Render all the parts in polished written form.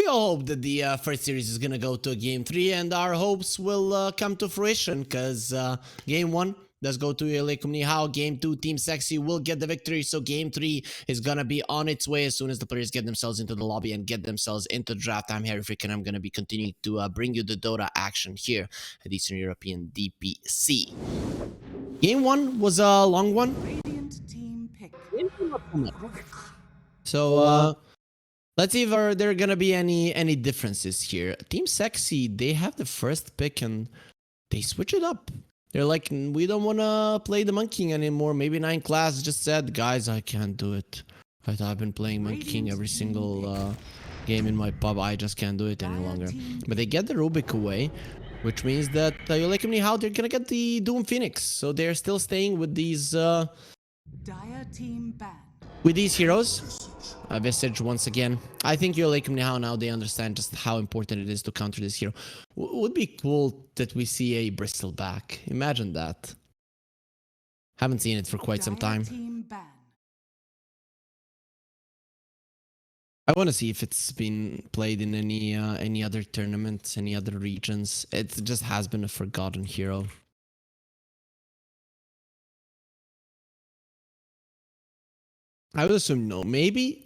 We all hope that the first series is gonna go to Game 3, and our hopes will come to fruition, because Game 1 does go to UALEIKUMNIHAO. Game 2, Team Sexy will get the victory, so Game 3 is gonna be on its way as soon as the players get themselves into the lobby and get themselves into the draft. I'm Harry Frick, and I'm gonna be continuing to bring you the Dota action here at Eastern European DPC. Game 1 was a long one. So, let's see if there are gonna be any differences here. Team Sexy, they have the first pick and they switch it up. They're like, we don't wanna play the Monkey King anymore. Maybe 9 Class just said, guys, I can't do it. I've been playing Monkey King every single game in my pub. I just can't do it any longer. But they get the Rubik away, which means that UALEIKUMNIHAO, they're gonna get the Doom Phoenix. So they're still staying with these heroes. Visage once again. I think UALEIKUMNIHAO now, they understand just how important it is to counter this hero. Would be cool that we see a Bristleback. Imagine that. Haven't seen it for quite some time. I want to see if it's been played in any other tournaments, any other regions. It just has been a forgotten hero. I would assume no. Maybe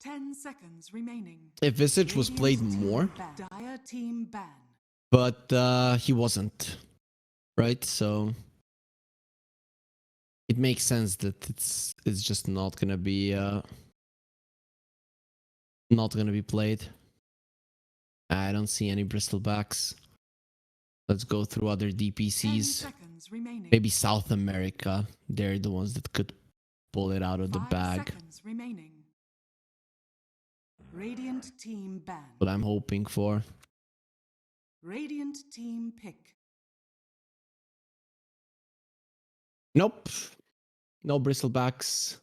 10 seconds remaining. If Visage was played more, but he wasn't, right? So it makes sense that it's just not gonna be played. I don't see any Bristlebacks. Let's go through other DPCs. Maybe South America. They're the ones that could pull it out of the bag. Radiant team ban. What I'm hoping for. Radiant team pick. Nope. No Bristlebacks.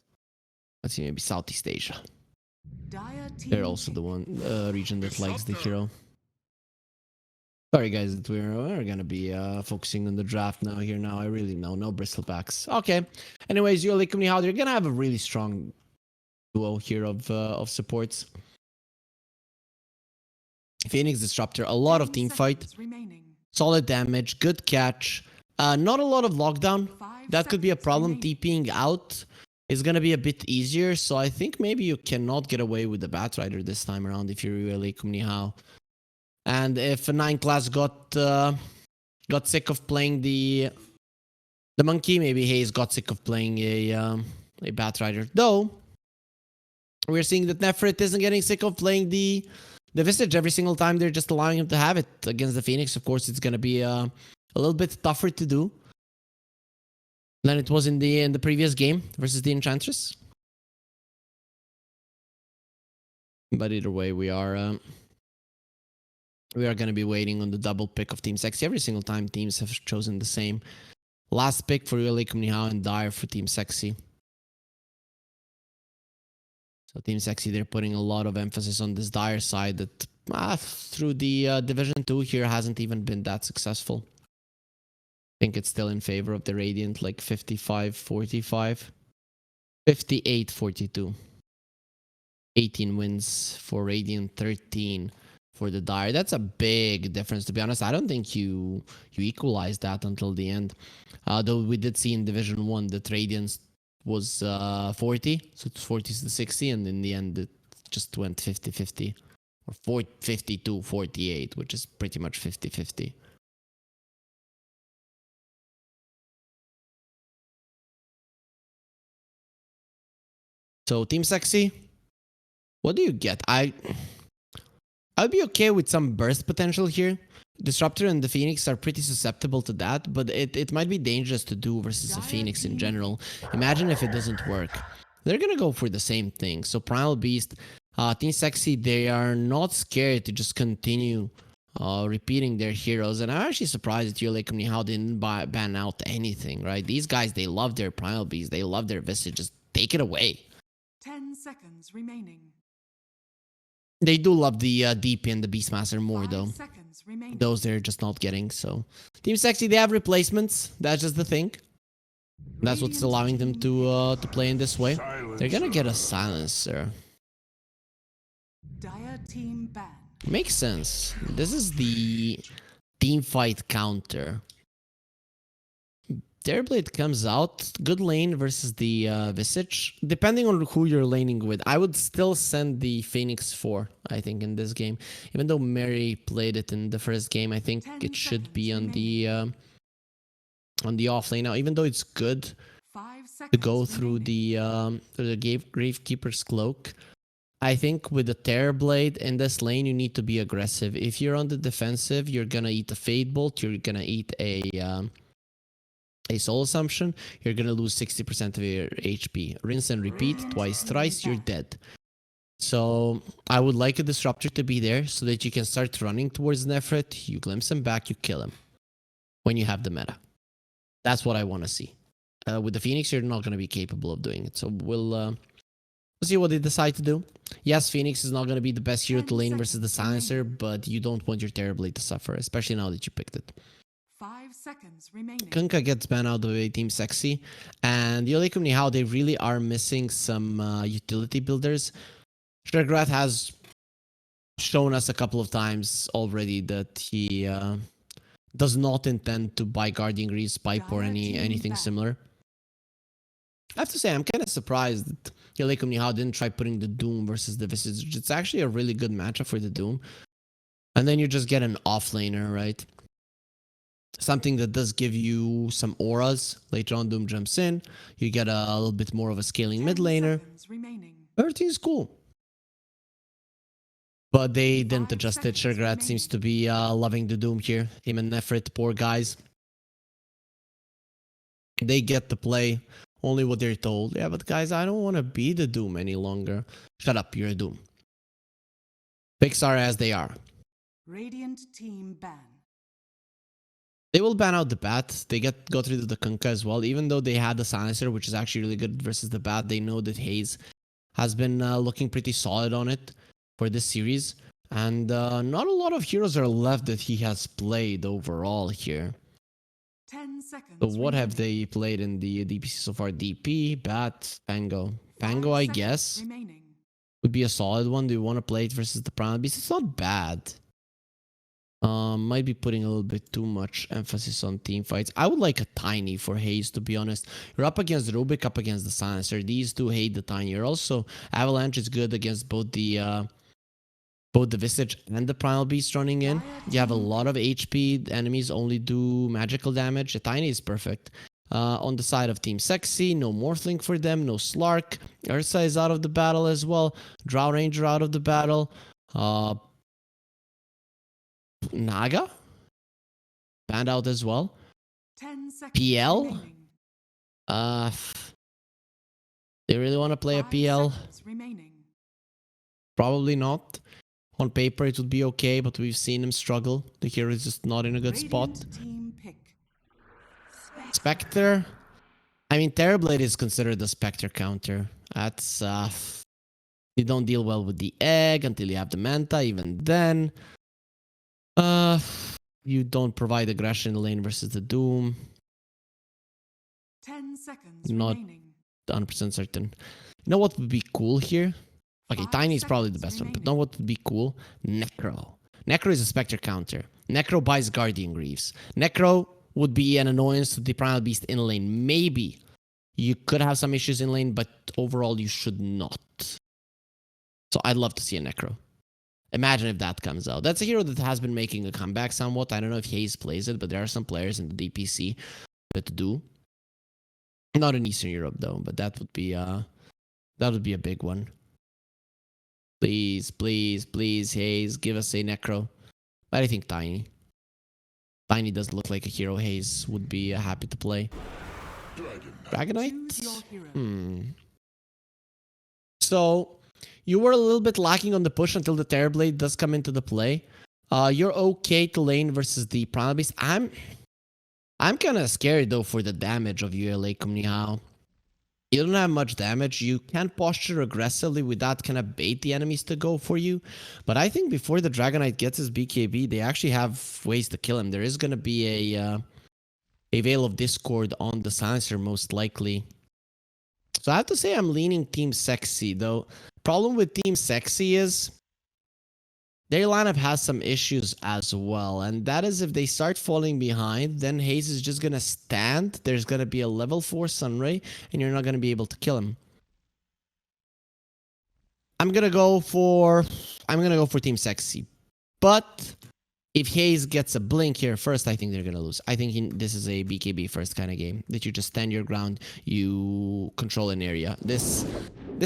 Let's see, maybe Southeast Asia. They're also the one region that likes the hero. Sorry guys, that we're gonna be focusing on the draft now. I really know no Bristlebacks. Okay. Anyways, UALEIKUMNIHAO, they're gonna have a really strong duo here of supports. Phoenix Disruptor, a lot of team fight, solid damage, good catch, not a lot of lockdown. That could be a problem. TPing out is gonna be a bit easier, so I think maybe you cannot get away with the Batrider this time around if you're UALEIKUMNIHAO. And if a 9 Class got sick of playing the Monkey, maybe Hayes got sick of playing a Batrider. Though we're seeing that Nefrit isn't getting sick of playing the Visage every single time. They're just allowing him to have it against the Phoenix. Of course, it's gonna be a little bit tougher to do than it was in the previous game versus the Enchantress. But either way, we are going to be waiting on the double pick of Team Sexy. Every single time teams have chosen the same. Last pick for UALEIKUMNIHAO and Dire for Team Sexy. So Team Sexy, they're putting a lot of emphasis on this Dire side that through the Division 2 here hasn't even been that successful. I think it's still in favor of the Radiant, like 55-45. 58-42. 18 wins for Radiant, 13 for the Dire. That's a big difference, to be honest. I don't think you equalized that until the end. Though we did see in Division 1 that Radiance was 40, so it's 40-60, and in the end it just went 50-50. Or 52-48, which is pretty much 50-50. So Team Sexy, what do you get? I'd be okay with some burst potential here. Disruptor and the Phoenix are pretty susceptible to that, but it might be dangerous to do versus a Phoenix in general. Imagine if it doesn't work. They're gonna go for the same thing. So Primal Beast, Team Sexy, they are not scared to just continue repeating their heroes. And I'm actually surprised that UALEIKUMNIHAO didn't ban out anything, right? These guys, they love their Primal Beast. They love their Visage. Just take it away. 10 seconds remaining. They do love the DP and the Beastmaster more, though. Those they're just not getting, so. Team Sexy, they have replacements. That's just the thing. That's what's allowing them to play in this way. They're gonna get a Silencer. Dire team ban. Makes sense. This is the team fight counter. Terrorblade comes out. Good lane versus the Visage. Depending on who you're laning with, I would still send the Phoenix 4, I think, in this game. Even though Mary played it in the first game, I think it should be on the off lane now. Even though it's good to go through the Gravekeeper's Cloak, I think with the Terrorblade in this lane, you need to be aggressive. If you're on the defensive, you're gonna eat a Fade Bolt, you're gonna eat a Soul Assumption, you're gonna lose 60% of your HP. Rinse and repeat, twice, thrice, you're dead. So I would like a Disruptor to be there so that you can start running towards Nefret, you glimpse him back, you kill him when you have the meta. That's what I want to see. With the Phoenix, you're not going to be capable of doing it. So we'll see what they decide to do. Yes, Phoenix is not going to be the best hero to lane versus the Silencer, but you don't want your Terrorblade to suffer, especially now that you picked it. 5 seconds remaining. Kunkka gets banned out of the Team Sexy, and UALEIKUMNIHAO, they really are missing some utility builders. Shregrath has shown us a couple of times already that he does not intend to buy Guardian Greaves, Pipe, or anything similar. I have to say, I'm kind of surprised that UALEIKUMNIHAO didn't try putting the Doom versus the Visage. It's actually a really good matchup for the Doom. And then you just get an offlaner, right? Something that does give you some auras. Later on, Doom jumps in. You get a little bit more of a scaling mid laner. Everything's cool. But they didn't adjust it. Shregrath seems to be loving the Doom here. Him and Nefret, poor guys. They get to play only what they're told. Yeah, but guys, I don't want to be the Doom any longer. Shut up, you're a Doom. Pixar as they are. Radiant team ban. They will ban out the Bat. They got rid of the Kunkka as well. Even though they had the Silencer, which is actually really good versus the Bat, they know that Haze has been looking pretty solid on it for this series. And not a lot of heroes are left that he has played overall here. 10 seconds. So what have they played in the DPC so far? DP, Bat, Pango. Pango, I guess, would be a solid one. Do you want to play it versus the Primal Beast? It's not bad. Might be putting a little bit too much emphasis on team fights. I would like a Tiny for Haze, to be honest. You're up against Rubik, up against the Silencer. These two hate the Tiny. You're also Avalanche is good against both the Visage and the Primal Beast running in. You have a lot of HP. The enemies only do magical damage. A Tiny is perfect. On the side of Team Sexy, no Morphling for them, no Slark. Ursa is out of the battle as well. Drow Ranger out of the battle. Naga banned out as well. 10 seconds PL. remaining. They really want to play a 5 PL? seconds remaining. Probably not. On paper it would be okay, but we've seen him struggle. The hero is just not in a good spot. Radiant team pick. Spectre. I mean, Terrorblade is considered a Spectre counter. That's you don't deal well with the egg until you have the Manta. Even then, you don't provide aggression in the lane versus the Doom. 10 seconds Not remaining. 100% certain. You know what would be cool here? Okay, 5 Tiny is probably the seconds best one, but remaining. know what would be cool? Necro. Necro is a Spectre counter. Necro buys Guardian Greaves. Necro would be an annoyance to the Primal Beast in lane. Maybe you could have some issues in lane, but overall you should not. So I'd love to see a Necro. Imagine if that comes out. That's a hero that has been making a comeback somewhat. I don't know if Haze plays it, but there are some players in the DPC that do. Not in Eastern Europe though, but that would be a big one. Please, please, please, Haze, give us a Necro. But I think Tiny. Tiny doesn't look like a hero Haze would be happy to play. Dragonite? Choose your hero. So, you were a little bit lacking on the push until the Terrorblade does come into the play. You're okay to lane versus the Primal Beast. I'm kind of scared though for the damage of UALEIKUMNIHAO. You don't have much damage. You can posture aggressively with that, kind of bait the enemies to go for you. But I think before the Dragonite gets his BKB, they actually have ways to kill him. There is going to be a Veil of Discord on the Silencer most likely. So I have to say I'm leaning Team Sexy though. Problem with Team Sexy is Their lineup has some issues as well, and that is if they start falling behind, then Hayes is just gonna stand. There's gonna be a level 4 Sunray, and you're not gonna be able to kill him. I'm gonna go for Team Sexy, but if Hayes gets a blink here first, I think they're gonna lose. I think this is a BKB first kind of game that you just stand your ground, you control an area. This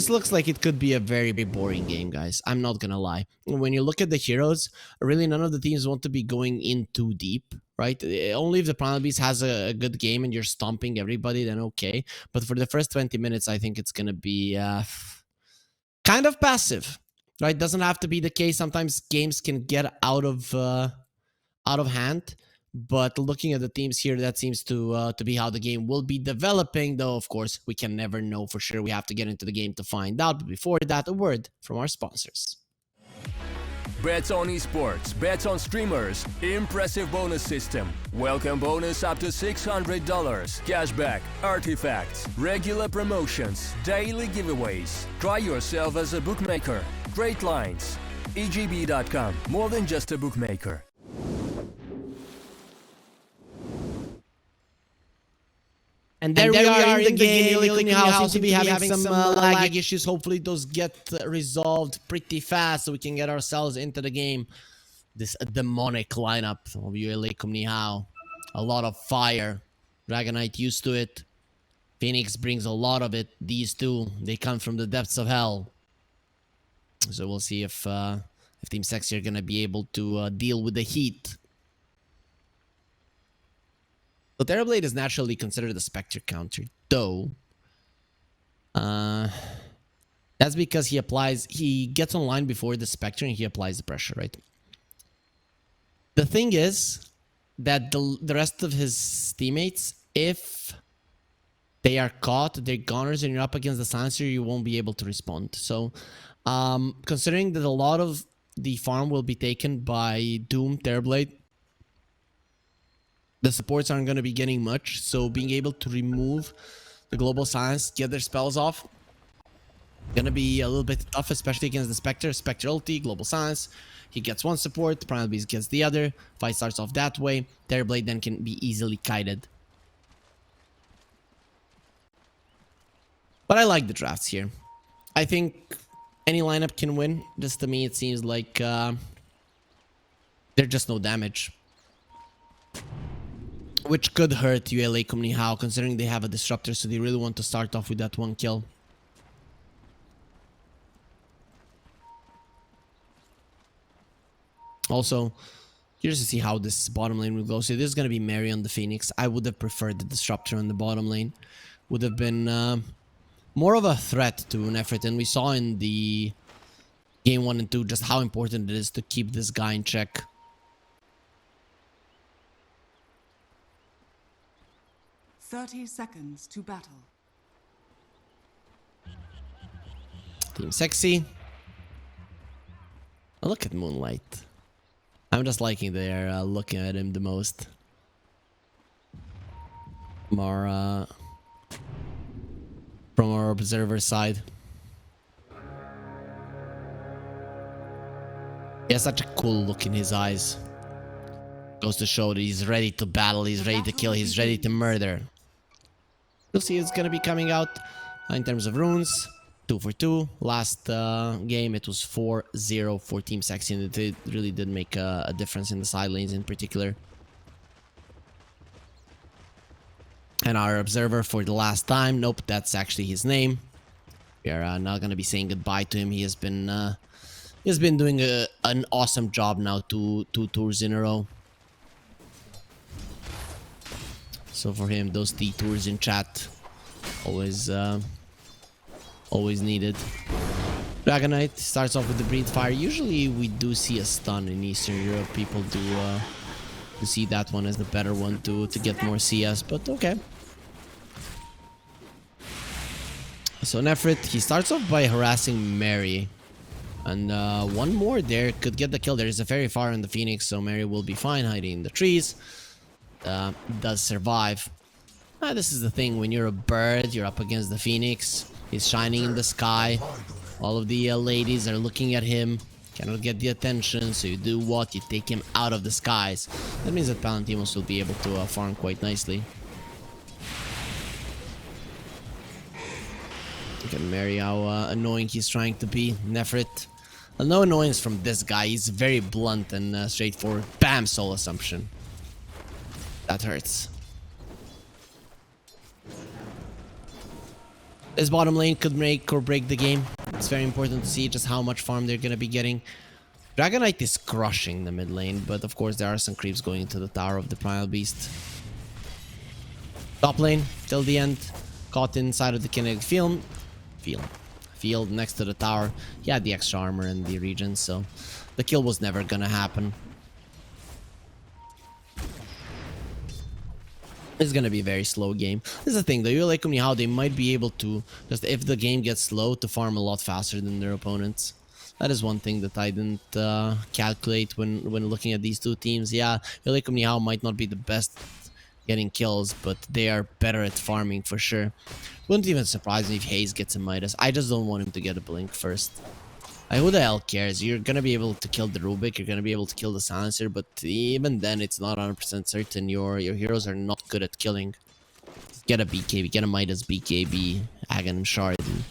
looks like it could be a very boring game, guys. I'm not gonna lie. When you look at the heroes, really none of the teams want to be going in too deep, right? Only if the Primal Beast has a good game and you're stomping everybody, then okay. But for the first 20 minutes, I think it's gonna be kind of passive, right? Doesn't have to be the case. Sometimes games can get out of hand. But looking at the teams here, that seems to be how the game will be developing. Though, of course, we can never know for sure. We have to get into the game to find out. But before that, a word from our sponsors. Bets on esports, bets on streamers, impressive bonus system. Welcome bonus up to $600, cashback, artifacts, regular promotions, daily giveaways. Try yourself as a bookmaker. Great lines. EGB.com, more than just a bookmaker. And there we are in the game. UALEIKUMNIHAO seems to be having some lag issues. Hopefully those get resolved pretty fast so we can get ourselves into the game. This demonic lineup of UALEIKUMNIHAO. A lot of fire. Dragonite used to it. Phoenix brings a lot of it. These two, they come from the depths of hell. So we'll see if Team Sexy are going to be able to deal with the heat. So Terrorblade is naturally considered a Spectre counter, though. That's because he gets online before the Spectre and he applies the pressure, right? The thing is that the rest of his teammates, if they are caught, they're goners, and you're up against the Silencer, you won't be able to respond. So, considering that a lot of the farm will be taken by Doom, Terrorblade, the supports aren't going to be getting much, so being able to remove the global silence, get their spells off, going to be a little bit tough, especially against the Spectre. Spectre ulti, global silence, he gets one support, Primal Beast gets the other. Fight starts off that way. Terrorblade then can be easily kited. But I like the drafts here. I think any lineup can win. Just to me, it seems like they're just no damage. Which could hurt UALEIKUMNIHAO, considering they have a disruptor, so they really want to start off with that one kill. Also, curious to see how this bottom lane will go. So this is going to be Mary on the Phoenix. I would have preferred the disruptor on the bottom lane. Would have been more of a threat to Nefrit, and we saw in the game 1 and 2 just how important it is to keep this guy in check. "30 seconds to battle." Team Sexy. Oh, look at Moonlight. I'm just liking they're looking at him the most. More from our observer side. He has such a cool look in his eyes. Goes to show that he's ready to battle, he's ready to kill, he's ready to murder. We'll see it's gonna be coming out in terms of runes. 2 for 2. Last game it was 4-0 for Team Sexy, and it really did make a difference in the side lanes in particular. And our observer for the last time, nope, that's actually his name. We are not gonna be saying goodbye to him. He has been doing an awesome job now, two tours in a row. So for him, those T tours in chat, always needed. Dragonite starts off with the Breathe Fire. Usually we do see a stun in Eastern Europe. People do see that one as the better one to get more CS, but okay. So Nefrit, he starts off by harassing Mary. And one more there could get the kill. There is a fairy fire on the Phoenix, so Mary will be fine hiding in the trees. Does survive. This is the thing, when you're a bird, you're up against the Phoenix. He's shining in the sky. All of the ladies are looking at him. Cannot get the attention, so you do what? You take him out of the skies. That means that Palantimos will be able to farm quite nicely. Look at Mary, how annoying he's trying to be. Nefrit. No annoyance from this guy. He's very blunt and straightforward. Bam! Soul Assumption. That hurts. This bottom lane could make or break the game. It's very important to see just how much farm they're gonna be getting. Dragonite is crushing the mid lane, but of course there are some creeps going into the tower of the Primal Beast. Top lane, till the end. Caught inside of the kinetic field next to the tower. He had the extra armor and the regen, so the kill was never gonna happen. It's gonna be a very slow game. This is the thing, the UALEIKUMNIHAO, they might be able to, just if the game gets slow, to farm a lot faster than their opponents. That is one thing that I didn't calculate when looking at these two teams. Yeah, UALEIKUMNIHAO might not be the best getting kills, but they are better at farming for sure. Wouldn't even surprise me if Hayes gets a Midas. I just don't want him to get a Blink first. Who the hell cares? You're gonna be able to kill the Rubik, you're gonna be able to kill the Silencer, but even then it's not 100% certain. Your heroes are not good at killing. Get a BKB, get a Midas BKB, Aghanim Shard, and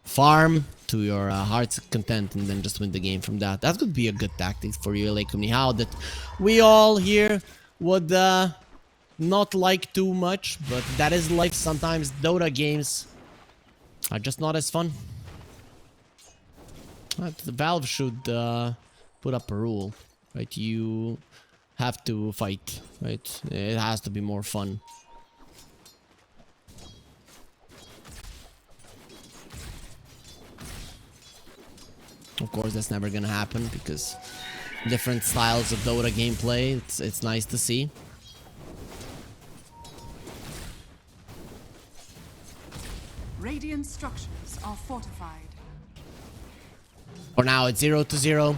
farm to your heart's content, and then just win the game from that. That could be a good tactic for UALEIKUMNIHAO that we all here would not like too much, but that is life. Sometimes Dota games are just not as fun. The Valve should put up a rule, right? You have to fight, right? It has to be more fun. Of course, that's never gonna happen because different styles of Dota gameplay. It's nice to see. Radiant structures are fortified. For now, it's 0-0.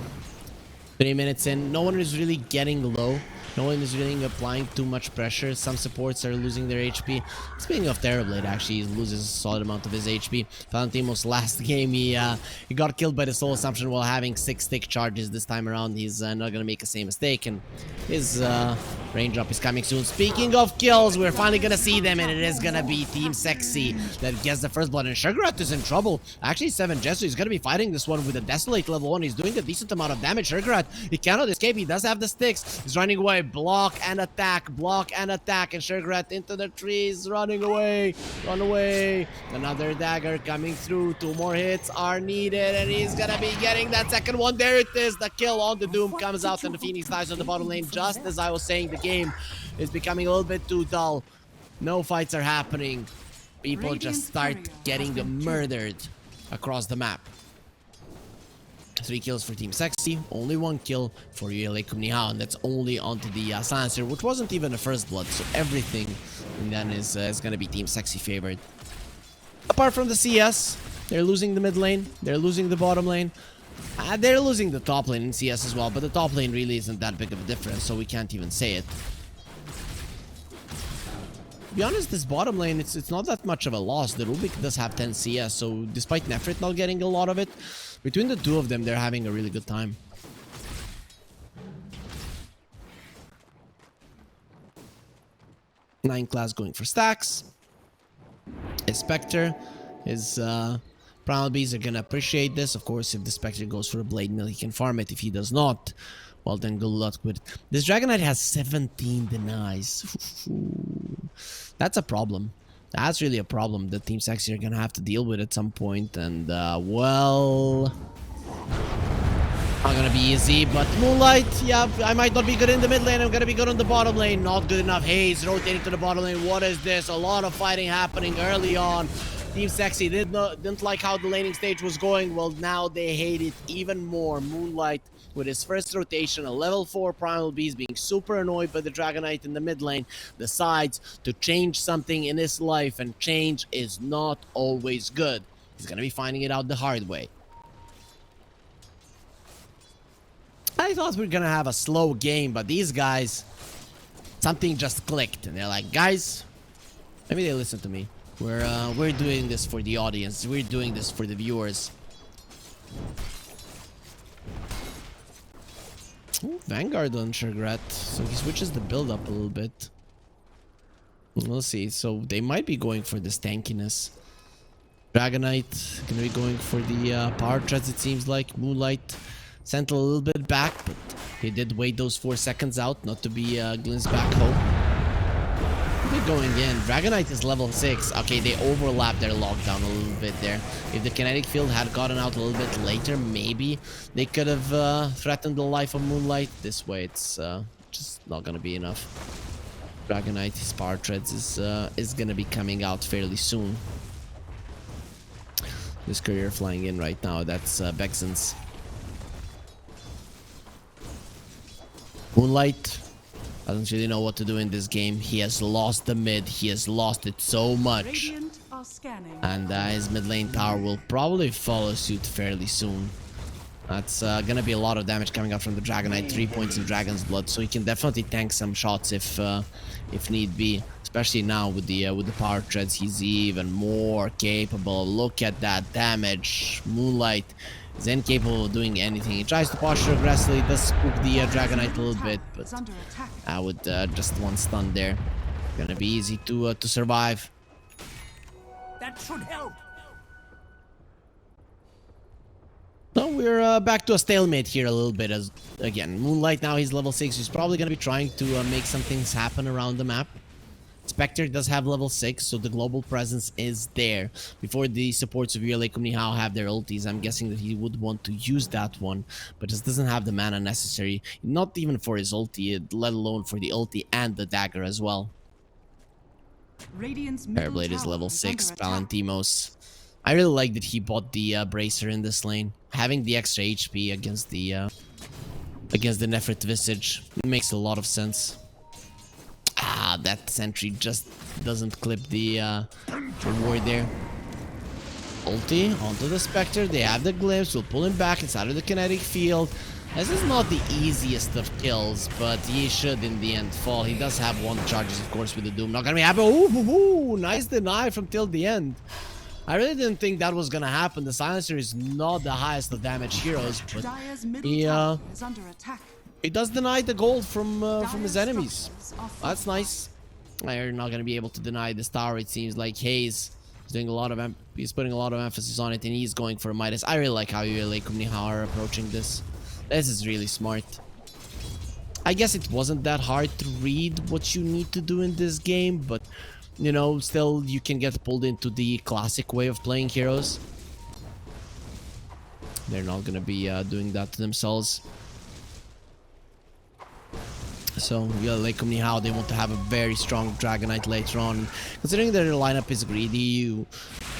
3 minutes in. No one is really getting low. No one is really applying too much pressure. Some supports are losing their HP. Speaking of Terrorblade, actually, he loses a solid amount of his HP. Palantimos last game, he got killed by the Soul Assumption while having 6 tick charges. This time around, he's not gonna make the same mistake, and his range up is coming soon. Speaking of kills, we're finally gonna see them, and it is gonna be Team Sexy that gets the first blood, and Sugarat is in trouble. Actually, 7 Jesu is gonna be fighting this one with a Desolate level 1. He's doing a decent amount of damage. Sugarat, he cannot escape. He does have the sticks. He's running away. Block and attack, and Sugarat into the trees, running away, run away. Another dagger coming through. 2 more hits are needed, and he's gonna be getting that second one. There it is. The kill on the Doom comes out, and the Phoenix dies on the bottom lane. Just as I was saying, the game is becoming a little bit too dull. No fights are happening. People just start getting murdered across the map. 3 kills for Team Sexy, only 1 kill for UALEIKUMNIHAO, and that's only onto the Silencer, which wasn't even a first blood, so everything then is gonna be Team Sexy favored. Apart from the CS, they're losing the mid lane, they're losing the bottom lane, they're losing the top lane in CS as well, but the top lane really isn't that big of a difference, so we can't even say it. To be honest, this bottom lane, it's not that much of a loss. The Rubik does have 10 CS, so despite Nefrit not getting a lot of it, between the two of them, they're having a really good time. Nine class going for stacks. His Spectre, his Primal Bees are gonna appreciate this. Of course, if the Spectre goes for a Blade Mill, he can farm it. If he does not, well then good luck with it. This Dragonite has 17 denies. That's a problem. That's really a problem that Team Sexy are gonna have to deal with at some point, and well, not gonna be easy. But Moonlight, yeah, I might not be good in the mid lane. I'm gonna be good on the bottom lane. Not good enough. Hayes rotating to the bottom lane. What is this? A lot of fighting happening early on. Team Sexy didn't like how the laning stage was going. Well, now they hate it even more. Moonlight with his first rotation, a level 4 Primal Beast, being super annoyed by the Dragonite in the mid lane, decides to change something in his life, and change is not always good. He's gonna be finding it out the hard way. I thought we were gonna have a slow game, but these guys, something just clicked, and they're like, guys, maybe they listen to me. We're doing this for the audience. We're doing this for the viewers. Ooh, Vanguard on Shurgrat, so he switches the build up a little bit. We'll see. So they might be going for this tankiness. Dragonite gonna be going for the power treads, it seems like. Moonlight sent a little bit back, but he did wait those 4 seconds out, not to be glimpsed back home. They're going in. Dragonite is level 6. Okay, they overlap their lockdown a little bit there. If the kinetic field had gotten out a little bit later, maybe they could have threatened the life of Moonlight. This way, it's just not gonna be enough. Dragonite, his power treads is gonna be coming out fairly soon. This courier flying in right now, that's Bexon's. Moonlight doesn't really know what to do in this game. He has lost the mid. He has lost it so much. And his mid lane tower will probably follow suit fairly soon. That's gonna be a lot of damage coming out from the Dragonite. 3 points of Dragon's Blood, so he can definitely tank some shots if need be. Especially now with the power treads, he's even more capable. Look at that damage. Moonlight is incapable of doing anything. He tries to posture aggressively, does spook the Dragonite a little bit, but I would just one stun there. Gonna be easy to survive. That should help. So we're back to a stalemate here a little bit. As again, Moonlight now he's level 6. He's probably gonna be trying to make some things happen around the map. Spectre does have level 6, so the global presence is there. Before the supports of UALEIKUMNIHAO have their ultis, I'm guessing that he would want to use that one, but just doesn't have the mana necessary. Not even for his ulti, let alone for the ulti and the dagger as well. Airblade is level 6, Palantimos. I really like that he bought the Bracer in this lane. Having the extra HP against the Nefrit Visage makes a lot of sense. Ah, that sentry just doesn't clip the reward there. Ulti onto the Spectre. They have the glimpse. We'll pull him back inside of the kinetic field. This is not the easiest of kills, but he should in the end fall. He does have 1 charges, of course, with the Doom. Not gonna be happy. Ooh, nice deny from till the end. I really didn't think that was gonna happen. The Silencer is not the highest of damage heroes, but he does deny the gold from his enemies. That's nice. They're not gonna be able to deny this tower. It seems like Hayes is doing a lot of he's putting a lot of emphasis on it, and he's going for a Midas. I really like how UALEIKUMNIHAO are approaching this. This is really smart. I guess it wasn't that hard to read what you need to do in this game, but you know, still you can get pulled into the classic way of playing heroes. They're not gonna be doing that to themselves. So UALEIKUMNIHAO, they want to have a very strong Dragonite later on. Considering that their lineup is greedy, you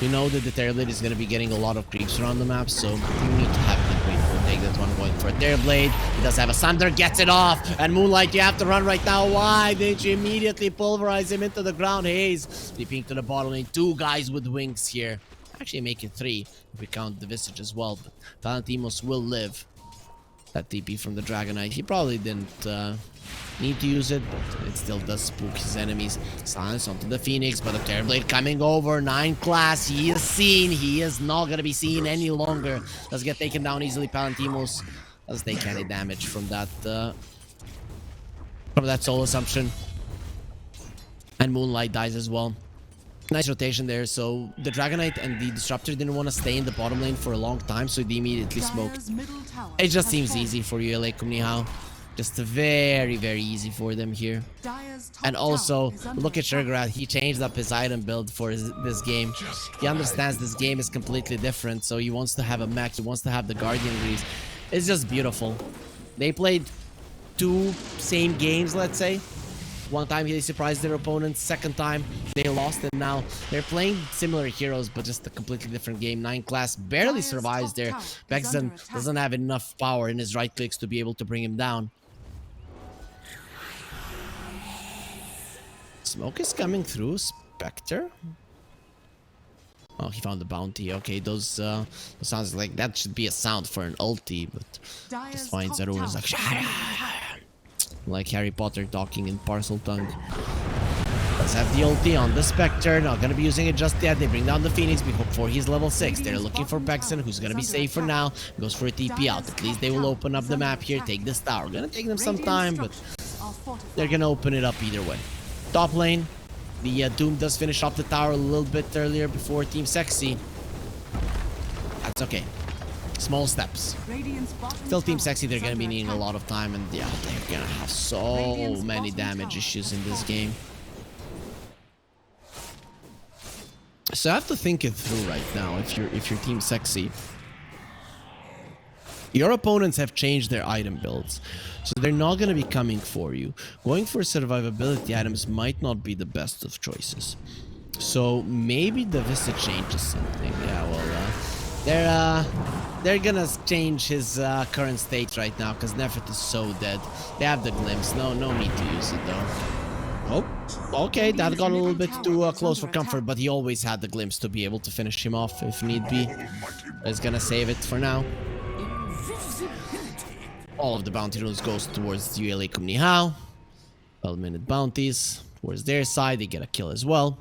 know that the Terrorblade is going to be getting a lot of creeps around the map, so you need to have the great to take that one. Going for a Terrorblade. He does have a Sunder, gets it off, and Moonlight, you have to run right now. Why didn't you immediately pulverize him into the ground? Hayes leaping to the bottom lane. 2 guys with wings here. Actually make it 3 if we count the Visage as well, but Palantimos will live. That TP from the Dragonite, he probably didn't need to use it, but it still does spook his enemies. Silence onto the Phoenix, but the Terrorblade coming over. 9 class, he is seen. He is not gonna be seen any longer. Does get taken down easily. Palantimos doesn't take any damage from that soul assumption. And Moonlight dies as well. Nice rotation there. So the Dragonite and the Disruptor didn't want to stay in the bottom lane for a long time, so they immediately smoked. It just seems easy for UALEIKUMNIHAO. Just very, very easy for them here. And also, look at Shurgrat. He changed up his item build for this game. He understands this game is completely different, so he wants to have a mech. He wants to have the Guardian Grease. It's just beautiful. They played 2 same games, let's say. One time they surprised their opponents, second time they lost, and now they're playing similar heroes but just a completely different game. 9 class barely survives there. Bexon doesn't have enough power in his right clicks to be able to bring him down. Smoke is coming through. Spectre? Oh, he found the bounty. Okay, those sounds like that should be a sound for an ulti, but just finds Arun is like Harry Potter talking in parcel tongue. Does have the ulti on the Spectre. Not gonna be using it just yet. They bring down the Phoenix before he's level 6. They're looking for Bexon, who's gonna be safe for now. Goes for a TP out. At least they will open up the map here. Take this tower. Gonna take them some time, but they're gonna open it up either way. Top lane. The Doom does finish off the tower a little bit earlier before Team Sexy. That's okay. Small steps. Still Team Sexy, they're gonna be needing a lot of time, and yeah, they're gonna have so many damage issues in this game. So I have to think it through right now. If you're Team Sexy, your opponents have changed their item builds, so they're not gonna be coming for you. Going for survivability items might not be the best of choices. So maybe the Vista changes something. Yeah, well, they're gonna change his current state right now because Nephrit is so dead. They have the glimpse. No need to use it though. Oh, okay, that got a little bit too close for comfort, but he always had the glimpse to be able to finish him off if need be. He's gonna save it for now. All of the bounty runes goes towards UALEIKUMNIHAO. 12-minute bounties towards their side. They get a kill as well.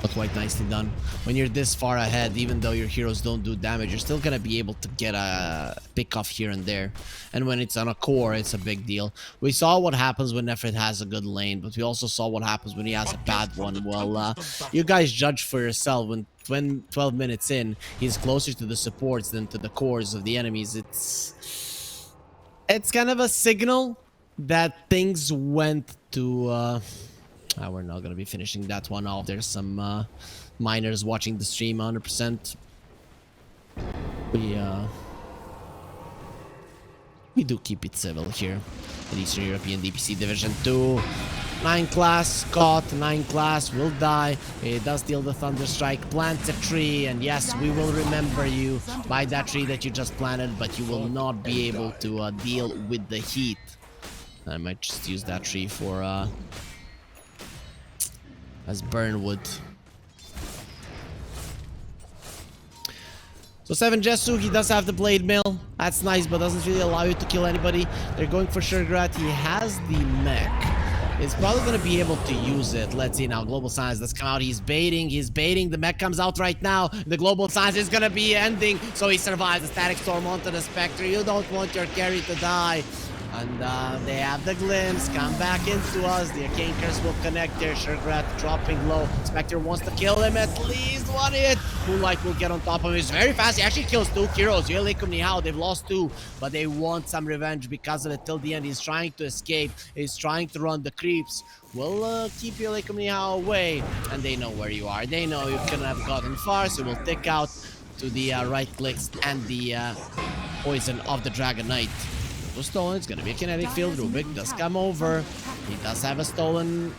But quite nicely done. When you're this far ahead, even though your heroes don't do damage, you're still gonna be able to get a pick off here and there. And when it's on a core, it's a big deal. We saw what happens when Nephrit has a good lane, but we also saw what happens when he has a bad one. Well, you guys judge for yourself. When 12 minutes in, he's closer to the supports than to the cores of the enemies. It's kind of a signal that things went to... we're not gonna be finishing that one off. There's some miners watching the stream 100%. We do keep it civil here. The Eastern European DPC Division 2. 9 class, caught, 9 class, will die. It does deal the Thunderstrike, plants a tree, and yes, we will remember you by that tree that you just planted, but you will not be able to deal with the heat. I might just use that tree for as burn wood. So 7 Jesu, he does have the blade mill. That's nice, but doesn't really allow you to kill anybody. They're going for Sugarrat. He has the mech. He's probably going to be able to use it. Let's see now. Global Science does come out. He's baiting. The mech comes out right now. The Global Science is going to be ending. So he survives. The Static Storm onto the Spectre. You don't want your carry to die. And they have the glimpse, come back into us. The Arcane Curse will connect there. Sugarrat dropping low. Spectre wants to kill him, at least one hit. Moonlight will get on top of him. He's very fast. He actually kills 2 heroes. UALEIKUMNIHAO, they've lost 2, but they want some revenge because of it till the end. He's trying to escape. He's trying to run the creeps. We'll keep UALEIKUMNIHAO away, and they know where you are. They know you couldn't have gotten far, so we'll tick out to the right clicks and the poison of the Dragon Knight. Was stolen. It's gonna be a kinetic field. Rubik does come over. He does have a stolen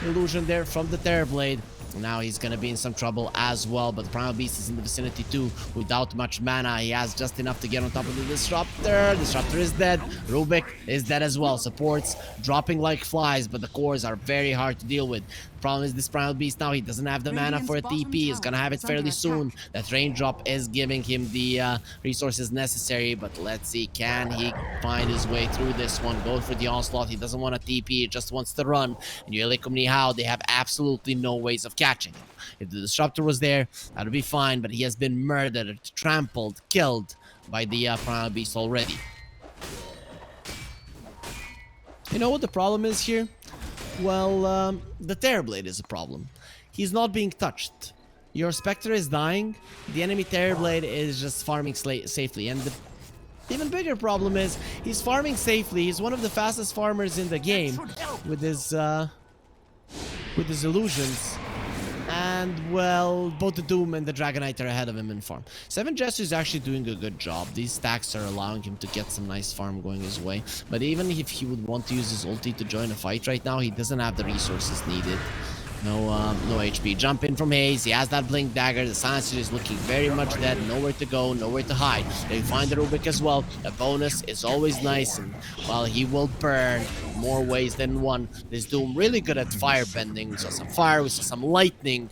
illusion there from the Terrorblade. Now he's gonna be in some trouble as well, but the Primal Beast is in the vicinity too. Without much mana, he has just enough to get on top of the Disruptor. Disruptor is dead. Rubik is dead as well. Supports dropping like flies, but the cores are very hard to deal with. Problem is this Primal Beast now, he doesn't have the mana for a TP. He's gonna have it fairly soon. That raindrop is giving him the resources necessary, but let's see, can he find his way through this one? Go for the onslaught. He doesn't want a TP, he just wants to run. And UALEIKUMNIHAO, they have absolutely no ways of catching him. If the Disruptor was there, that would be fine, but he has been murdered, trampled, killed by the Primal Beast already. You know what the problem is here? Well, the Terrorblade is a problem. He's not being touched. Your Spectre is dying. The enemy Terrorblade is just farming safely. And the even bigger problem is he's farming safely. He's one of the fastest farmers in the game with his illusions. And, well, both the Doom and the Dragon Knight are ahead of him in farm. 7 Jesu is actually doing a good job. These stacks are allowing him to get some nice farm going his way. But even if he would want to use his ulti to join a fight right now, he doesn't have the resources needed. No HP. Jump in from Haze. He has that Blink Dagger. The Silencer is looking very much dead. Nowhere to go, nowhere to hide. They find the Rubik as well. A bonus is always nice. And, well, he will burn more ways than one. This Doom really good at fire bending. We saw some fire. We saw some lightning.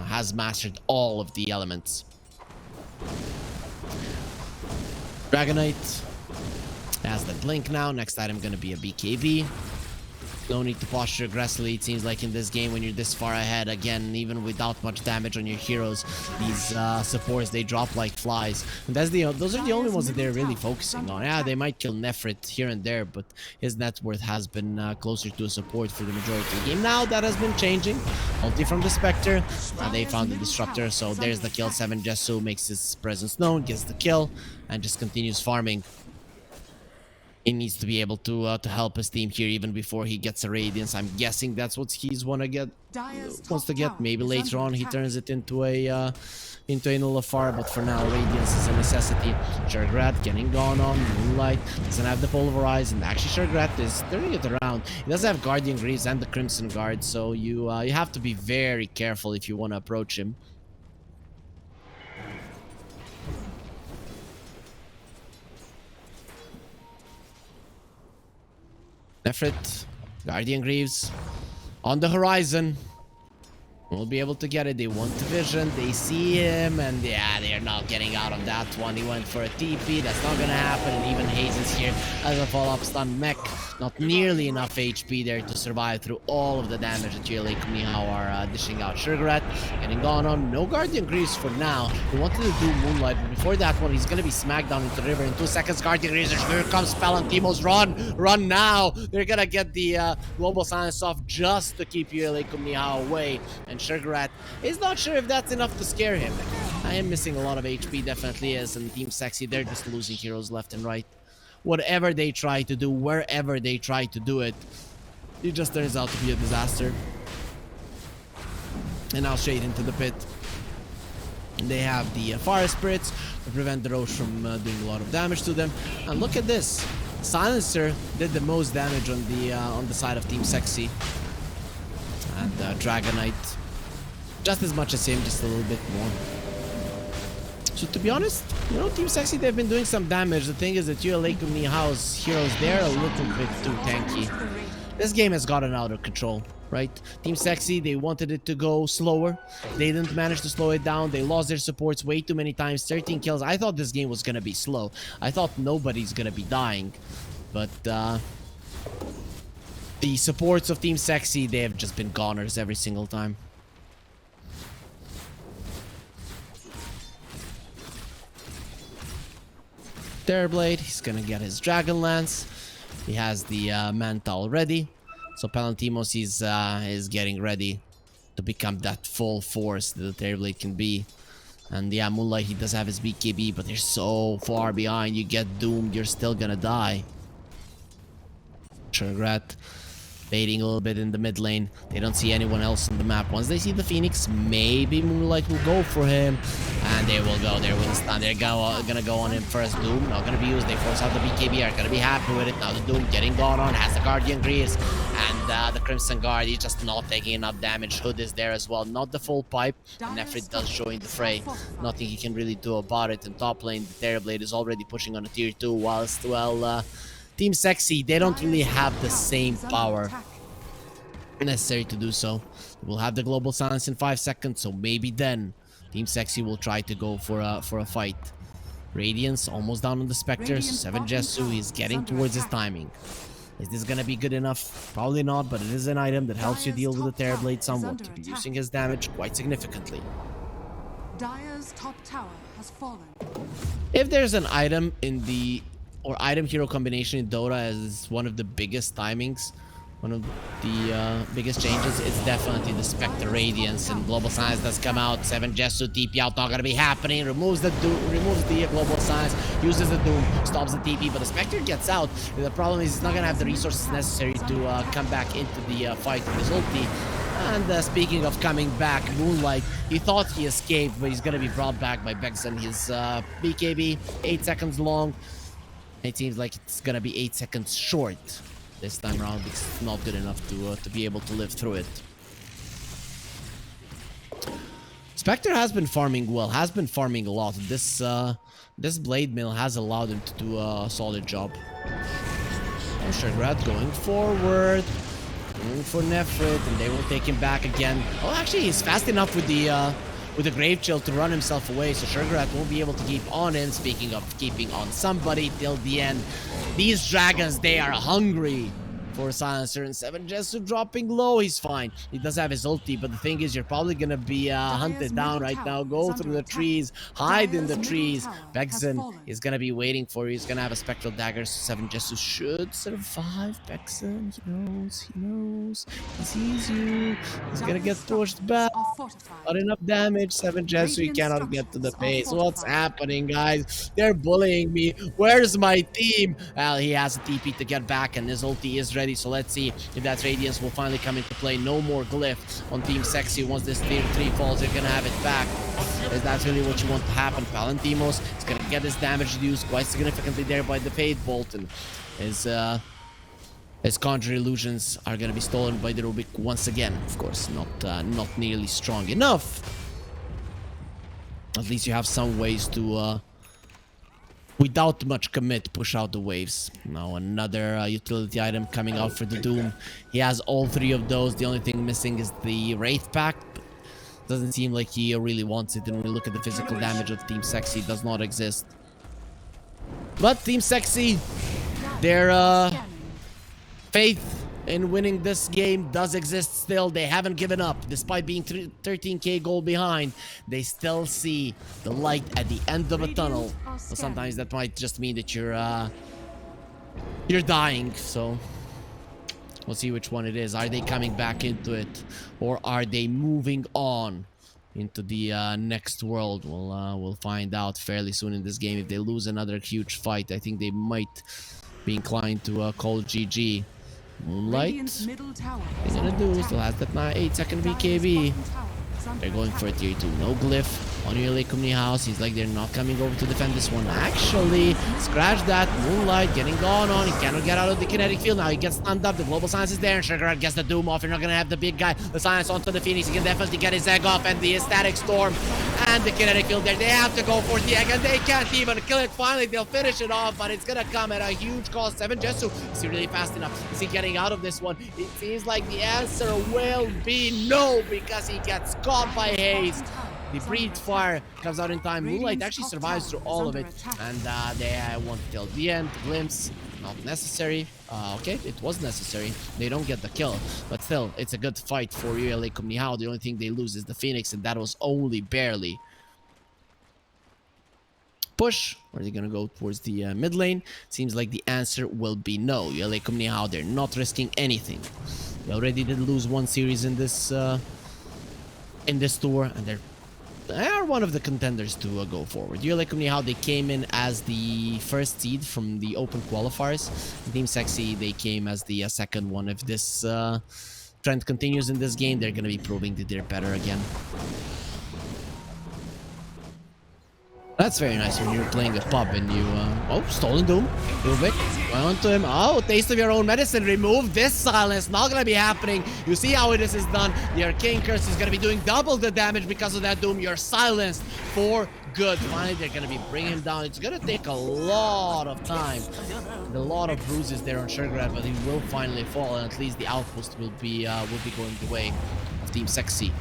Has mastered all of the elements. Dragon Knight has the Blink now. Next item going to be a BKB. No need to posture aggressively, it seems like, in this game when you're this far ahead. Again, even without much damage on your heroes, these supports, they drop like flies. And those are the only ones that they're really focusing on. Yeah, they might kill Nefrit here and there, but his net worth has been closer to a support for the majority of the game. Now that has been changing. Ulti from the Spectre. They found the Disruptor, so there's the kill. 7 Jesu makes his presence known, gets the kill, and just continues farming. He needs to be able to help his team here even before he gets a Radiance. I'm guessing that's what he's wants to get. Maybe later on he turns it into a Nullifar, but for now Radiance is a necessity. Shergrat getting gone on. Moonlight doesn't have the Pulverize, and actually Shergrat is turning it around. He does have Guardian Greaves and the Crimson Guard, so you have to be very careful if you want to approach him. Nefrit, Guardian Greaves on the horizon. We'll be able to get it. They want the vision. They see him, and yeah, they're not getting out of that one. He went for a TP. That's not gonna happen. And even Haze is here as a follow-up stun mech. Not nearly enough HP there to survive through all of the damage that UALEIKUMNIHAO are dishing out. Shergrat getting gone on. No Guardian Greaves for now. He wanted to do Moonlight, but before that one, he's gonna be smacked down into the river in 2 seconds. Guardian Greaves. Here comes Palantimos. Run now. They're gonna get the global silence off just to keep UALEIKUMNIHAO away. And Shergrat is not sure if that's enough to scare him. I am missing a lot of HP, definitely is, and Team Sexy, they're just losing heroes left and right. Whatever they try to do, wherever they try to do it, it just turns out to be a disaster. And now straight into the pit. They have the Fire Spirits to prevent the Roche from doing a lot of damage to them. And look at this. Silencer did the most damage on the side of Team Sexy. And Dragonite, just as much as him, just a little bit more. So to be honest, you know, Team Sexy, they've been doing some damage. The thing is that UALEIKUMNIHAO's heroes, they're a little bit too tanky. This game has gotten out of control, right? Team Sexy, they wanted it to go slower. They didn't manage to slow it down. They lost their supports way too many times. 13 kills. I thought this game was gonna be slow. I thought nobody's gonna be dying. But the supports of Team Sexy, they have just been goners every single time. Terrorblade, he's gonna get his Dragon Lance. He has the Manta already. So Palantimos is getting ready to become that full force that the Terrorblade can be. And yeah, Moonlight, he does have his BKB, but they're so far behind. You get doomed, you're still gonna die. Shergrat baiting a little bit in the mid lane. They don't see anyone else on the map. Once they see the Phoenix, maybe Moonlight will go for him. And they will go there with a stun. They're gonna go on him first. Doom, not gonna be used. They force out the BKB. Are gonna be happy with it. Now the Doom getting gone on. Has the Guardian Greaves. And the Crimson Guard, he's just not taking enough damage. Hood is there as well. Not the full pipe. Nefrit does join the fray. Nothing he can really do about it. In top lane, the Terrorblade is already pushing on a tier 2. Whilst, well, Team Sexy, they don't really have the same power necessary to do so. We'll have the global silence in 5 seconds, so maybe then Team Sexy will try to go for a fight. Radiance almost down on the Spectre. 7 Jesu, he's getting towards his timing. Is this gonna be good enough? Probably not, but it is an item that helps you deal with the Terrorblade somewhat, reducing his damage quite significantly. Dire's top tower has fallen. If there's an item in or item hero combination in Dota as one of the biggest timings, one of the biggest changes, it's definitely the Spectre Radiance, and Global Silence does come out. 7 Jesu TP out, not gonna be happening. Removes the Global Silence, uses the Doom, stops the TP, but the Spectre gets out. The problem is he's not gonna have the resources necessary to come back into the fight with his ulti. And speaking of coming back, Moonlight, he thought he escaped, but he's gonna be brought back by Bexon. His BKB, 8 seconds long. It seems like it's gonna be 8 seconds short. This time around, it's not good enough to be able to live through it. Spectre has been farming well, has been farming a lot. This Blade Mill has allowed him to do a solid job. Oh, Shergrat going forward, going for Nefrit, and they will take him back again. Oh, actually, he's fast enough with the Grave Chill to run himself away, so Shergrat won't be able to keep on him. Speaking of keeping on somebody till the end, these dragons, they are hungry for Silencer, and 7 Jesu dropping low. He's fine. He does have his ulti, but the thing is, you're probably gonna be hunted down right now. Go through the trees, hide in the trees. Bexen is gonna be waiting for you. He's gonna have a spectral dagger, so 7 Jesu should survive. Bexen, he knows, he sees you. He's gonna get pushed back. Not enough damage. 7 Jesu, he cannot get to the base. What's happening, guys? They're bullying me. Where's my team? Well, he has a TP to get back, and his ulti is ready. So let's see if that Radiance will finally come into play. No more glyph on Team Sexy. Once this tier 3 falls, they're gonna have it back. Is that really what you want to happen? Palantimos is gonna get his damage reduced quite significantly there by the Fade Bolt, and his Conjure Illusions are gonna be stolen by the Rubik once again. Of course, not nearly strong enough. At least you have some ways to, without much commit, push out the waves. Now another utility item coming out for the Doom. He has all 3 of those. The only thing missing is the Wraith Pack. Doesn't seem like he really wants it. And when we look at the physical damage of Team Sexy, it does not exist. But Team Sexy, their faith in winning this game does exist still. They haven't given up. Despite being 13k goal behind, they still see the light at the end of a tunnel. So sometimes that might just mean that you're dying. So we'll see which one it is. Are they coming back into it, or are they moving on into the next world? We'll find out fairly soon in this game. If they lose another huge fight, I think they might be inclined to call GG. Moonlight, they're gonna do, still has that 8-second BKB. They're going for a tier 2. No glyph on UALEIKUMNIHAO. Seems like they're not coming over to defend this one. Actually, scratch that. Moonlight getting gone on. He cannot get out of the kinetic field. Now he gets stunned up. The global silence is there, and Sugar gets the Doom off. You're not gonna have the big guy. The silence onto the Phoenix. He can definitely get his egg off, and the static storm and the kinetic field there. They have to go for the egg, and they can't even kill it. Finally, they'll finish it off, but it's gonna come at a huge cost. 7 Jesu, is he really fast enough? Is he getting out of this one? It seems like the answer will be no, because he gets caught by haste. The Breathed Fire comes out in time. Moonlight actually survives through all of it, and they won't till the end. Glimpse, not necessary. Okay, it was necessary. They don't get the kill, but still, it's a good fight for UALEIKUMNIHAO. The only thing they lose is the Phoenix, and that was only barely. Push, or are they gonna go towards the mid lane? Seems like the answer will be no. UALEIKUMNIHAO, they're not risking anything. They already did lose one series in this tour, and they are one of the contenders to go forward. UALEIKUMNIHAO, they came in as the first seed from the open qualifiers. Team Sexy, they came as the second one. If this trend continues in this game, they're gonna be proving that they're better again. That's very nice when you're playing a pub and you, oh, stolen Doom. Rubik, went on to him. Oh, taste of your own medicine. Remove this silence. Not gonna be happening. You see how this is done. The Arcane Curse is gonna be doing double the damage because of that Doom. You're silenced for good. Finally, they're gonna be bringing him down. It's gonna take a lot of time. And a lot of bruises there on Sugar, but he will finally fall, and at least the outpost will be going the way of Team Sexy.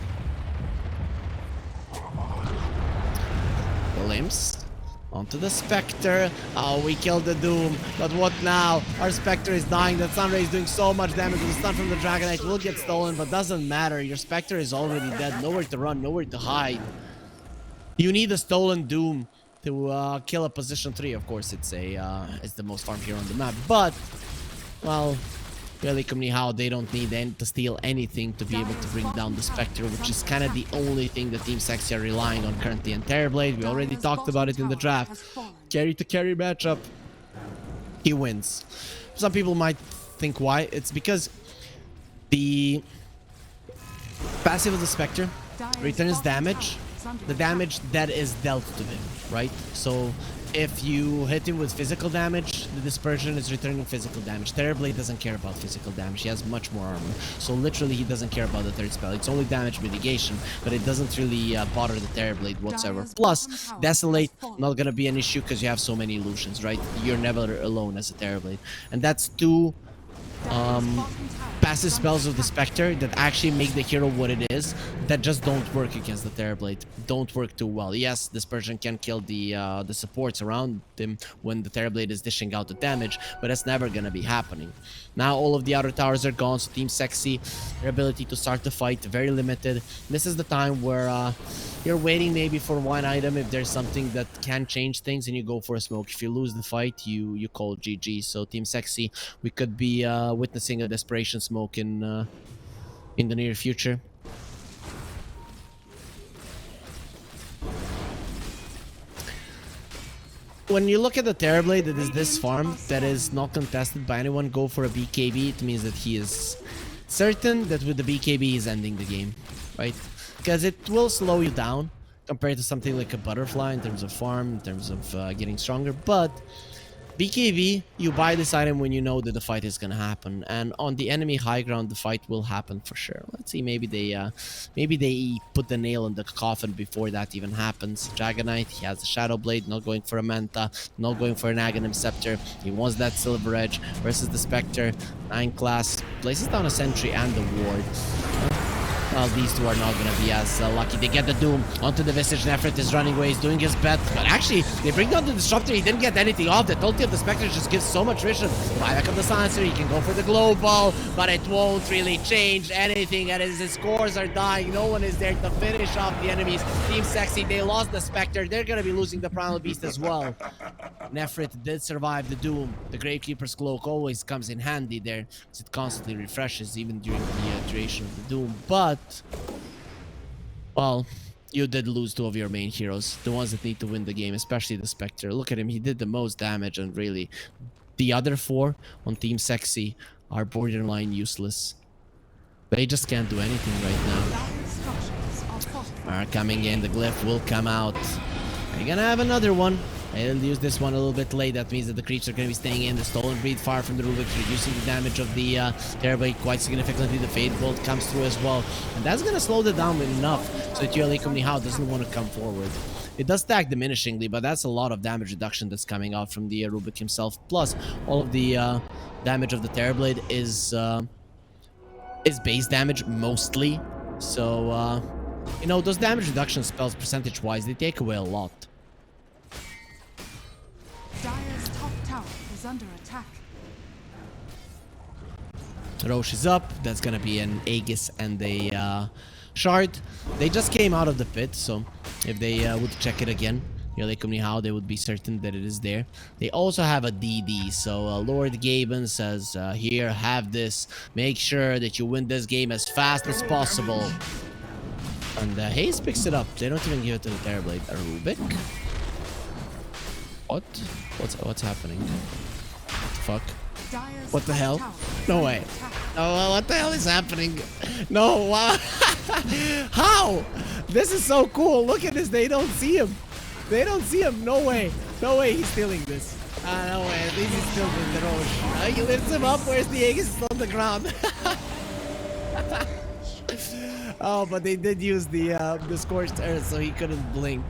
Glimpse onto the Spectre. Oh, we killed the Doom, but what now? Our Spectre is dying. That Sunray is doing so much damage. The stun from the Dragonite will get stolen, but doesn't matter. Your Spectre is already dead. Nowhere to run, nowhere to hide. You need a stolen Doom to kill a position 3. Of course, it's the most farm hero on the map, but well, UALEIKUMNIHAO, they don't need to steal anything to be able to bring down the Spectre, which is kind of the only thing that Team Sexy are relying on currently. And Terrorblade, we already talked about it in the draft. Carry to carry matchup, he wins. Some people might think why. It's because the passive of the Spectre returns damage, the damage that is dealt to him, right? So if you hit him with physical damage, the dispersion is returning physical damage. Terrorblade doesn't care about physical damage. He has much more armor. So literally, he doesn't care about the third spell. It's only damage mitigation, but it doesn't really bother the Terrorblade whatsoever. Plus, Desolate, not gonna be an issue because you have so many illusions, right? You're never alone as a Terrorblade. And that's two passive spells of the Spectre that actually make the hero what it is, that just don't work against the Terrorblade. Don't work too well. Yes, Dispersion can kill the supports around him when the Terrorblade is dishing out the damage, but that's never gonna be happening. Now all of the outer towers are gone, so Team Sexy, their ability to start the fight, very limited. This is the time where you're waiting maybe for one item if there's something that can change things, and you go for a smoke. If you lose the fight, you call GG. So Team Sexy, we could be witnessing a desperation smoke in the near future. When you look at the Terrorblade that is this farm, that is not contested by anyone, go for a BKB, it means that he is certain that with the BKB he's ending the game, right? Because it will slow you down compared to something like a Butterfly in terms of farm, in terms of getting stronger, but BKB, you buy this item when you know that the fight is gonna happen, and on the enemy high ground, the fight will happen for sure. Let's see, maybe they put the nail in the coffin before that even happens. Dragonite, he has the Shadow Blade, not going for a Manta, not going for an Aghanim Scepter. He wants that Silver Edge versus the Spectre. 9 class, places down a Sentry and the Ward. Well, these two are not going to be as lucky. They get the Doom onto the Visage. Nefrit is running away. He's doing his bet. But actually, they bring down the Disruptor. He didn't get anything off. The ulti of the Spectre just gives so much vision. Buyback of the Silencer. He can go for the Global, but it won't really change anything. And as his scores are dying, no one is there to finish off the enemies. Team Sexy, they lost the Spectre. They're going to be losing the Primal Beast as well. Nefrit did survive the Doom. The Gravekeeper's Cloak always comes in handy there, because it constantly refreshes even during the duration of the Doom. But well, you did lose 2 of your main heroes, the ones that need to win the game, especially the Spectre. Look at him, he did the most damage, and really, the other 4 on Team Sexy are borderline useless. They just can't do anything right now. Are coming in, the Glyph will come out. Are you gonna have another one? I'll use this one a little bit late. That means that the creeps are going to be staying in. The Stolen Breed far from the Rubik, reducing the damage of the Terrorblade quite significantly. The Fade Bolt comes through as well. And that's going to slow it down enough so that UALEIKUMNIHAO doesn't want to come forward. It does stack diminishingly, but that's a lot of damage reduction that's coming out from the Rubik himself. Plus, all of the damage of the Terrorblade is base damage mostly. So, you know, those damage reduction spells percentage-wise, they take away a lot. Dire's top tower is under attack. Roche is up. That's gonna be an Aegis and a Shard. They just came out of the pit, so if they would check it again, UALEIKUMNIHAO, they would be certain that it is there. They also have a DD, so Lord Gaben says, here, have this. Make sure that you win this game as fast as possible. And Haze picks it up. They don't even give it to the Terrorblade. A Rubik? What? What's happening? What the fuck? What the hell? No way. Oh, what the hell is happening? No, wow. How? This is so cool. Look at this. They don't see him. They don't see him. No way. No way he's stealing this. No way. At least he's still with the Roche. He lifts him up. Where's the Aegis? On the ground. Oh, but they did use the Scorched Earth, so he couldn't blink.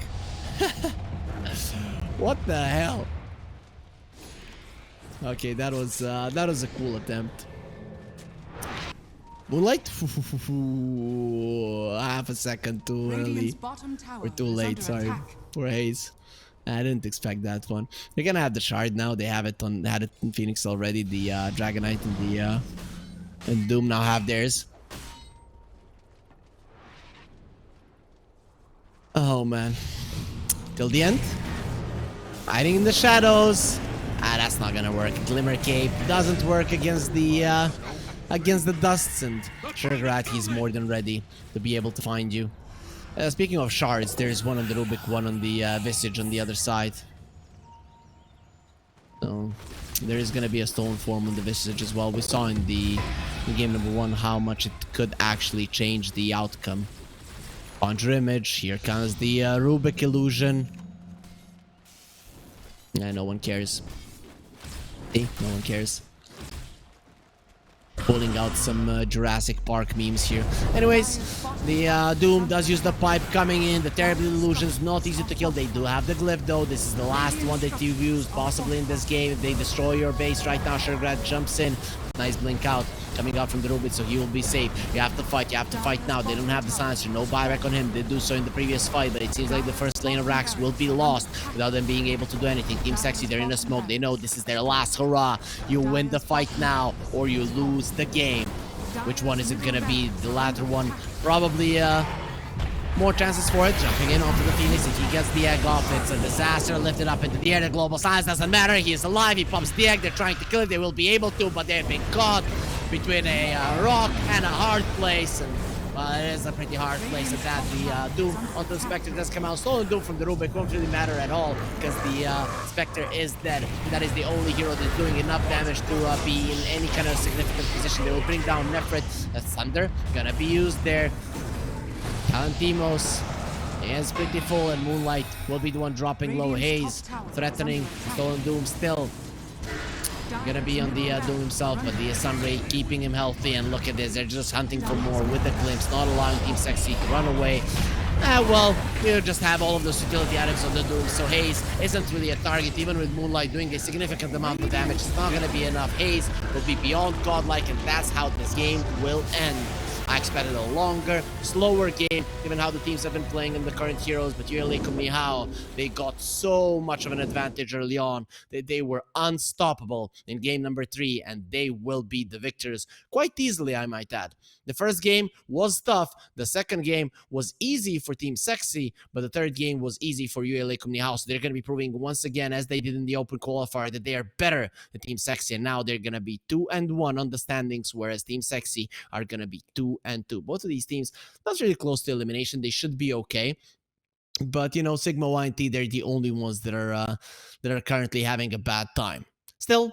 What the hell? Okay, that was a cool attempt. Moonlight? Half a second too early. Or too late, sorry. For Haze. I didn't expect that one. They're gonna have the Shard now. They have it on, had it in Phoenix already. The Dragonite and the and Doom now have theirs. Oh man. Till the end. Hiding in the shadows. That's not gonna work. Glimmer Cape doesn't work against the dusts, and Sugarrat, he's more than ready to be able to find you. Speaking of shards, there's one on the Rubik, one on the Visage on the other side. So there is gonna be a Stolen Form on the Visage as well. We saw in game number 1 how much it could actually change the outcome. Conjure Image, here comes the Rubik Illusion. Yeah, no one cares. See? No one cares. Pulling out some Jurassic Park memes here. Anyways, the Doom does use the pipe coming in. The Terrible Illusions, not easy to kill. They do have the Glyph though. This is the last one that you've used possibly in this game. If they destroy your base right now, Sugarrat jumps in. Nice blink out coming out from the Rubik, so he will be safe. You have to fight now. They don't have the silencer, no buyback on him. They do so in the previous fight, but it seems like the first lane of racks will be lost without them being able to do anything. Team Sexy, they're in the smoke. They know this is their last hurrah. You win the fight now or you lose the game. Which one is it gonna be? The latter one. Probably more chances for it. Jumping in onto the Phoenix. If he gets the egg off, it's a disaster. Lifted up into the air. The global silence doesn't matter. He is alive. He pops the egg. They're trying to kill it. They will be able to, but they've been caught between a rock and a hard place. And it is a pretty hard place at that. The Doom onto the Spectre does come out. Stolen Doom from the Rubik won't really matter at all because the Spectre is dead. That is the only hero that's doing enough damage to be in any kind of significant position. They will bring down Nefrit. The Thunder gonna be used there. Talentimos is pretty full, and Moonlight will be the one dropping low. Haze threatening. Stolen Doom still gonna be on the Doom himself, but the Sunray keeping him healthy. And look at this, they're just hunting for more with the Glimpse, not allowing Team Sexy to run away. Well, we'll just have all of those utility items on the Doom, so Haze isn't really a target. Even with Moonlight doing a significant amount of damage, it's not gonna be enough. Haze will be beyond godlike, and that's how this game will end. I expected a longer, slower game, given how the teams have been playing in the current heroes, but UALEIKUMNIHAO, they got so much of an advantage early on that they were unstoppable in game number 3, and they will be the victors quite easily, I might add. The first game was tough, the second game was easy for Team Sexy, but the third game was easy for UALEIKUMNIHAO, so they're going to be proving once again, as they did in the open qualifier, that they are better than Team Sexy, and now they're going to be 2-1 on the standings, whereas Team Sexy are going to be 2-2. Both of these teams not really close to elimination. They should be okay, but you know, Sigma YNT, they're the only ones that are currently having a bad time. Still,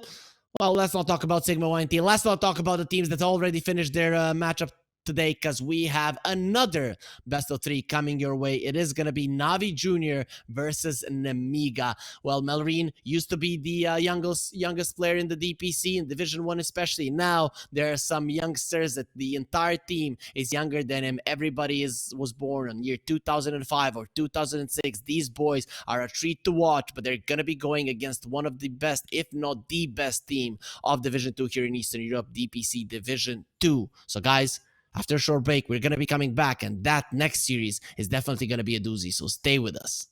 well, let's not talk about Sigma YNT. Let's not talk about the teams that already finished their matchup today, because we have another best of 3 coming your way. It is going to be Navi Jr. versus Nemiga. Well, Melreen used to be the youngest player in the DPC, in Division 1 especially. Now, there are some youngsters that the entire team is younger than him. Everybody was born in year 2005 or 2006. These boys are a treat to watch, but they're going to be going against one of the best, if not the best team of Division 2 here in Eastern Europe, DPC Division 2. So guys, after a short break, we're going to be coming back, and that next series is definitely going to be a doozy, so stay with us.